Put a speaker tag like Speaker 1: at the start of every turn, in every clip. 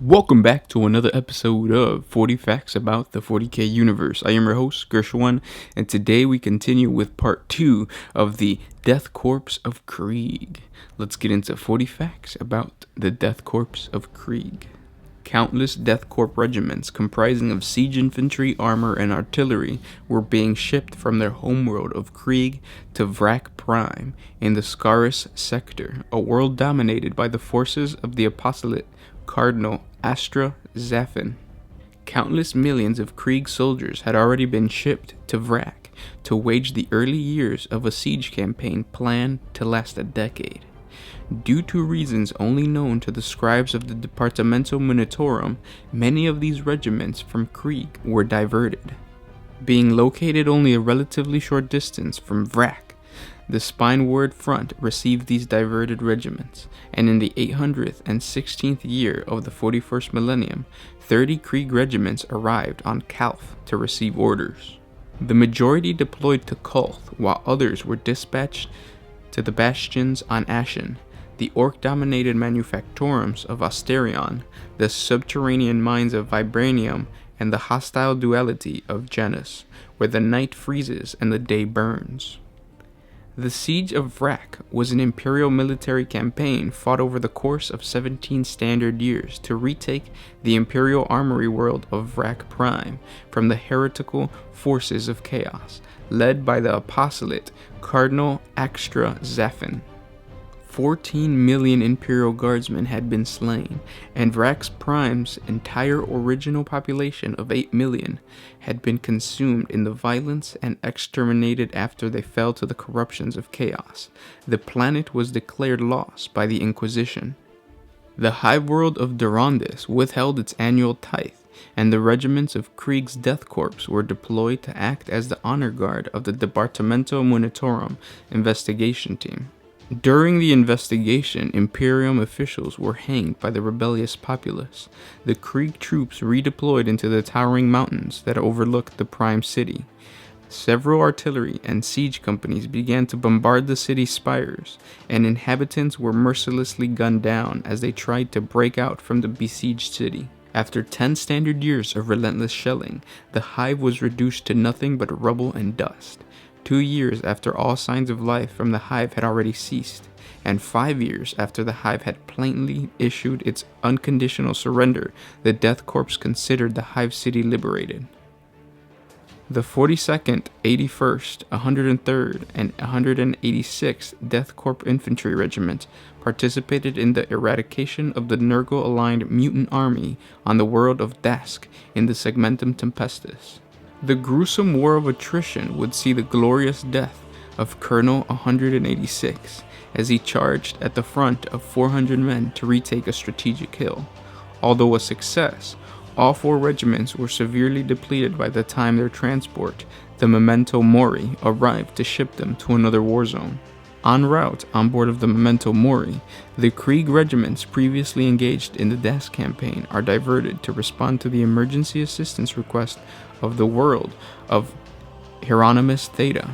Speaker 1: Welcome back to another episode of 40 Facts About the 40K Universe. I am your host, Gershwin, and today we continue with part 2 of the Death Korps of Krieg. Let's get into 40 facts about the Death Korps of Krieg. Countless Death Corps regiments comprising of siege infantry, armor, and artillery were being shipped from their homeworld of Krieg to Vrak Prime in the Scaris sector, a world dominated by the forces of the apostolate Cardinal Astra Zaffin. Countless millions of Krieg soldiers had already been shipped to Vrak to wage the early years of a siege campaign planned to last a decade. Due to reasons only known to the scribes of the Departamento Munitorum, many of these regiments from Krieg were diverted. Being located only a relatively short distance from Vrak, the Spineward Front received these diverted regiments, and in the 816th year of the 41st millennium, 30 Krieg regiments arrived on Kalf to receive orders. The majority deployed to Kolth, while others were dispatched to the bastions on Ashen, the orc-dominated manufactorums of Asterion, the subterranean mines of Vibranium, and the hostile duality of Janus, where the night freezes and the day burns. The Siege of Vrak was an imperial military campaign fought over the course of 17 standard years to retake the imperial armory world of Vrak Prime from the heretical forces of chaos, led by the apostolate Cardinal Astra Zaffin. 14 million Imperial Guardsmen had been slain, and Vrak Prime's entire original population of 8 million had been consumed in the violence and exterminated after they fell to the corruptions of chaos. The planet was declared lost by the Inquisition. The hive world of Durandus withheld its annual tithe, and the regiments of Krieg's Death Corps were deployed to act as the honor guard of the Departamento Munitorum investigation team. During the investigation, Imperium officials were hanged by the rebellious populace. The Krieg troops redeployed into the towering mountains that overlooked the prime city. Several artillery and siege companies began to bombard the city's spires, and inhabitants were mercilessly gunned down as they tried to break out from the besieged city. After 10 standard years of relentless shelling, the hive was reduced to nothing but rubble and dust. 2 years after all signs of life from the hive had already ceased, and 5 years after the hive had plainly issued its unconditional surrender, the Death Corps considered the hive city liberated. The 42nd, 81st, 103rd, and 186th Death Corps Infantry Regiment participated in the eradication of the Nurgle-aligned mutant army on the world of Dask in the Segmentum Tempestus. The gruesome war of attrition would see the glorious death of Colonel 186 as he charged at the front of 400 men to retake a strategic hill. Although a success, all 4 regiments were severely depleted by the time their transport, the Memento Mori, arrived to ship them to another war zone. En route on board of the Memento Mori, the Krieg regiments previously engaged in the Dask campaign are diverted to respond to the emergency assistance request of the world of Hieronymus Theta.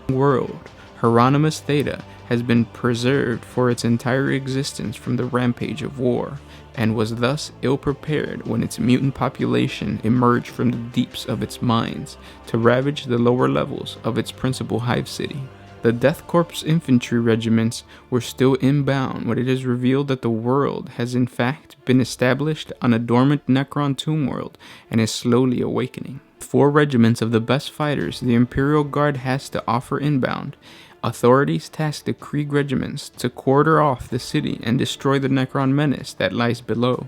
Speaker 1: Hieronymus Theta has been preserved for its entire existence from the rampage of war, and was thus ill-prepared when its mutant population emerged from the deeps of its mines to ravage the lower levels of its principal hive city. The Death Corps infantry regiments were still inbound when it is revealed that the world has in fact been established on a dormant Necron tomb world and is slowly awakening. 4 regiments of the best fighters the Imperial Guard has to offer inbound. Authorities tasked the Krieg regiments to quarter off the city and destroy the Necron menace that lies below.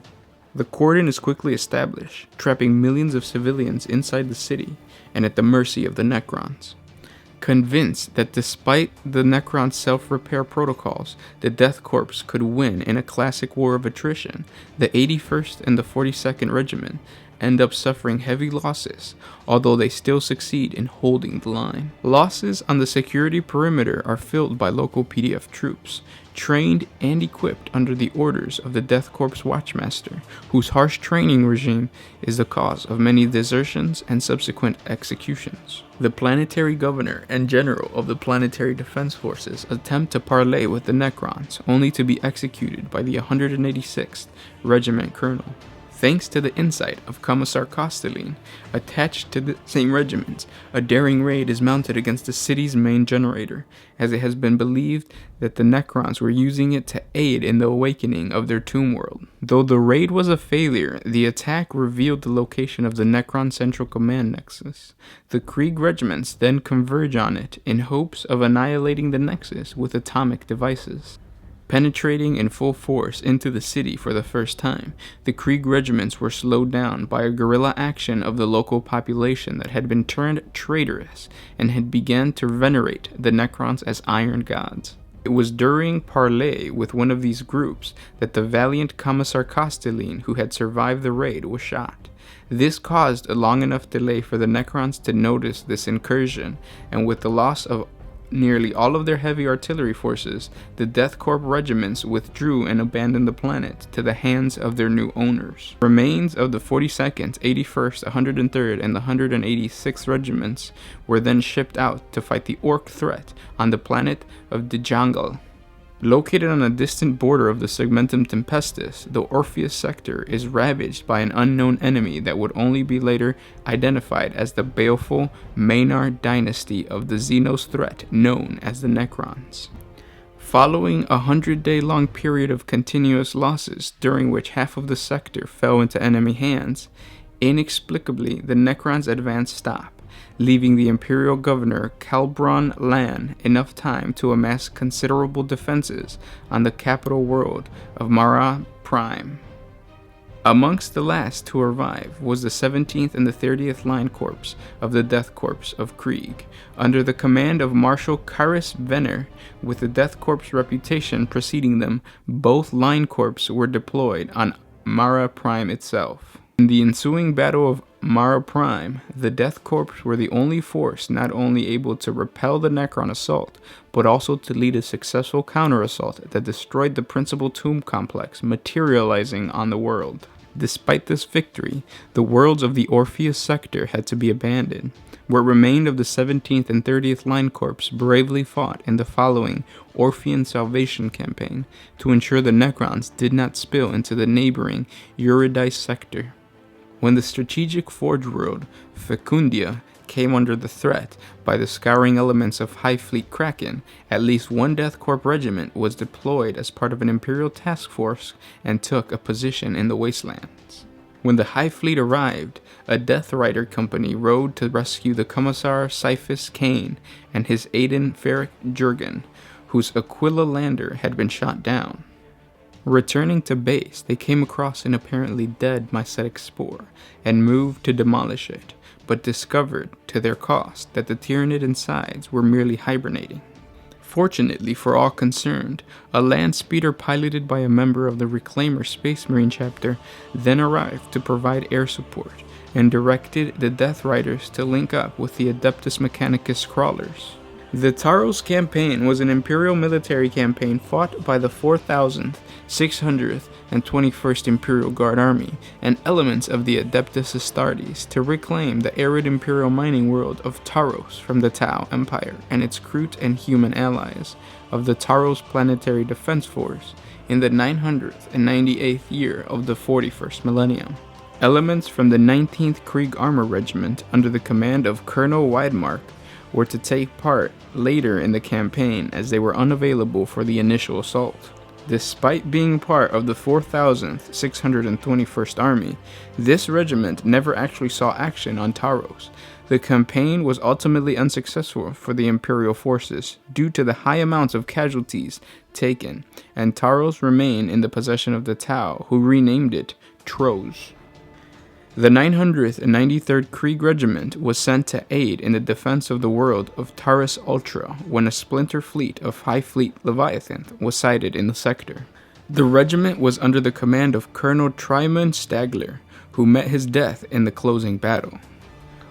Speaker 1: The cordon is quickly established, trapping millions of civilians inside the city and at the mercy of the Necrons. Convinced that despite the Necron self-repair protocols, the Death Corps could win in a classic war of attrition, the 81st and the 42nd Regiment end up suffering heavy losses, although they still succeed in holding the line. Losses on the security perimeter are filled by local PDF troops, trained and equipped under the orders of the Death Corps Watchmaster, whose harsh training regime is the cause of many desertions and subsequent executions. The planetary governor and general of the planetary defense forces attempt to parley with the Necrons, only to be executed by the 186th Regiment Colonel. Thanks to the insight of Commissar Kosteline, attached to the same regiment, a daring raid is mounted against the city's main generator, as it has been believed that the Necrons were using it to aid in the awakening of their tomb world. Though the raid was a failure, the attack revealed the location of the Necron Central Command Nexus. The Krieg regiments then converge on it in hopes of annihilating the Nexus with atomic devices. Penetrating in full force into the city for the first time, the Krieg regiments were slowed down by a guerrilla action of the local population that had been turned traitorous and had begun to venerate the Necrons as iron gods. It was during parley with one of these groups that the valiant Commissar Kosteline, who had survived the raid, was shot. This caused a long enough delay for the Necrons to notice this incursion, and with the loss of nearly all of their heavy artillery forces, the Death Corps regiments withdrew and abandoned the planet to the hands of their new owners. Remains of the 42nd, 81st, 103rd, and the 186th regiments were then shipped out to fight the Orc threat on the planet of Django. Located on a distant border of the Segmentum Tempestus, the Orpheus sector is ravaged by an unknown enemy that would only be later identified as the baleful Maynard dynasty of the Xenos threat known as the Necrons. Following a 100-day-long period of continuous losses, during which half of the sector fell into enemy hands, inexplicably the Necrons' advance stopped, leaving the Imperial Governor Kalbron Lan enough time to amass considerable defenses on the capital world of Mara Prime. Amongst the last to arrive was the 17th and the 30th Line Corps of the Death Corps of Krieg, under the command of Marshal Karis Venner. With the Death Corps' reputation preceding them, both Line Corps were deployed on Mara Prime itself. In the ensuing Battle of Mara Prime, the Death Corps were the only force not only able to repel the Necron assault, but also to lead a successful counter-assault that destroyed the principal tomb complex materializing on the world. Despite this victory, the worlds of the Orpheus sector had to be abandoned. What remained of the 17th and 30th Line Corps bravely fought in the following Orphean Salvation Campaign to ensure the Necrons did not spill into the neighboring Eurydice sector. When the strategic forge world, Fecundia, came under the threat by the scouring elements of High Fleet Kraken, at least one Death Corps regiment was deployed as part of an Imperial task force and took a position in the wastelands. When the High Fleet arrived, a Death Rider company rode to rescue the Commissar Cyphus Kane and his Aiden Ferric Jurgen, whose Aquila lander had been shot down. Returning to base, they came across an apparently dead mycetic spore and moved to demolish it, but discovered, to their cost, that the Tyranid insides were merely hibernating. Fortunately for all concerned, a land speeder piloted by a member of the Reclaimer Space Marine chapter then arrived to provide air support and directed the Death Riders to link up with the Adeptus Mechanicus crawlers. The Taros campaign was an Imperial military campaign fought by the 4,000th, 600th, and 21st Imperial Guard Army and elements of the Adeptus Astartes to reclaim the arid Imperial mining world of Taros from the Tau Empire and its Kroot and human allies of the Taros Planetary Defense Force in the 998th year of the 41st millennium. Elements from the 19th Krieg Armor Regiment under the command of Colonel Widemark were to take part later in the campaign as they were unavailable for the initial assault. Despite being part of the 4,000th, 621st Army, this regiment never actually saw action on Taros. The campaign was ultimately unsuccessful for the Imperial forces due to the high amounts of casualties taken, and Taros remained in the possession of the Tau, who renamed it Tros. The 993rd Krieg Regiment was sent to aid in the defense of the world of Taurus Ultra when a splinter fleet of High Fleet Leviathan was sighted in the sector. The regiment was under the command of Colonel Tryman Stagler, who met his death in the closing battle.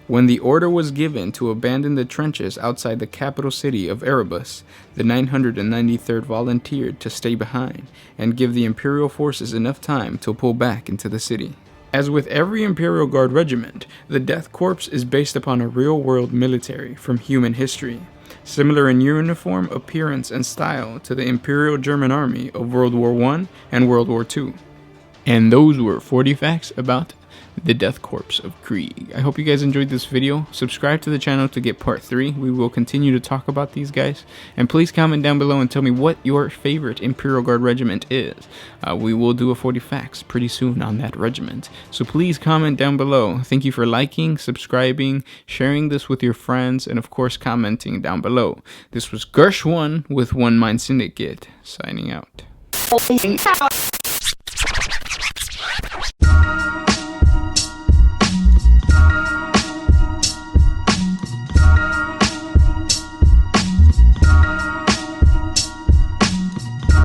Speaker 1: When the order was given to abandon the trenches outside the capital city of Erebus, the 993rd volunteered to stay behind and give the Imperial forces enough time to pull back into the city. As with every Imperial Guard regiment, the Death Corps is based upon a real-world military from human history, similar in uniform, appearance, and style to the Imperial German Army of World War I and World War II. And those were 40 facts about the Death Korps of Krieg. I hope you guys enjoyed this video. Subscribe to the channel to get part 3. We will continue to talk about these guys. And please comment down below and tell me what your favorite Imperial Guard regiment is. We will do a 40 facts pretty soon on that regiment. So please comment down below. Thank you for liking, subscribing, sharing this with your friends, and of course commenting down below. This was Gersh1 with One Mind Syndicate, signing out.